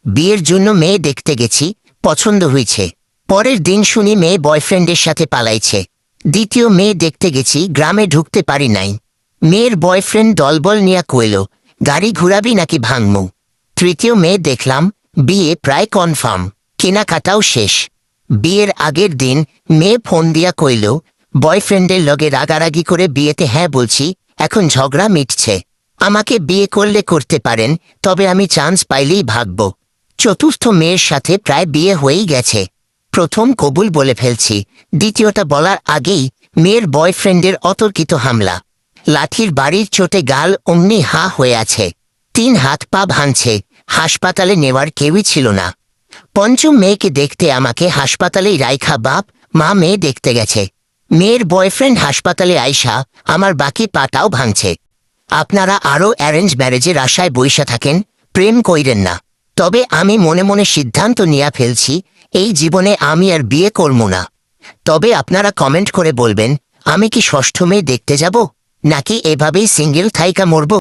বিয়ের জন্য মেয়ে দেখতে গেছি, পছন্দ হয়েছে। পরের দিন শুনি মেয়ে বয়ফ্রেন্ডের সাথে পালাইছে। দ্বিতীয় মেয়ে দেখতে গেছি, গ্রামে ঢুকতে পারি নাই। মেয়ের বয়ফ্রেন্ড দলবল নিয়া কইল, গাড়ি ঘুরাবি নাকি ভাঙমু। তৃতীয় মেয়ে দেখলাম, বিয়ে প্রায় কনফার্ম, কেনাকাটাও শেষ। বিয়ের আগের দিন মেয়ে ফোন দিয়া কইল, বয়ফ্রেন্ডের লগে রাগারাগি করে বিয়েতে হ্যাঁ বলছি, এখন ঝগড়া মিটছে। আমাকে বিয়ে করলে করতে পারেন, তবে আমি চান্স পাইলেই ভাগব। চতুর্থ মেয়ের সাথে প্রায় বিয়ে হয়েই গেছে। প্রথম কবুল বলে ফেলছি, দ্বিতীয়টা বলার আগেই মেয়ের বয়ফ্রেন্ডের অতর্কিত হামলা। লাঠির বাড়ির চোটে গাল অমনি হা হয়ে আছে, 3 হাত পা ভাঙছে, হাসপাতালে নেওয়ার কেউই ছিল না। পঞ্চম মেয়েকে দেখতে আমাকে হাসপাতালেই রাইখা বাপ মা মেয়ে দেখতে গেছে। মেয়ের বয়ফ্রেন্ড হাসপাতালে আইসা আমার বাকি পাটাও ভাঙছে। আপনারা আরও অ্যারেঞ্জ ম্যারেজের আশায় বইসা থাকেন, প্রেম কইরেন না। তবে আমি মনে মনে সিদ্ধান্ত নিয়া ফেলছি, এই জীবনে আমি আর বিয়ে করব না। তবে আপনারা কমেন্ট করে বলবেন, আমি কি ষষ্ঠ মেয়ে দেখতে যাব, নাকি এভাবেই সিঙ্গেল থাইকা মরব।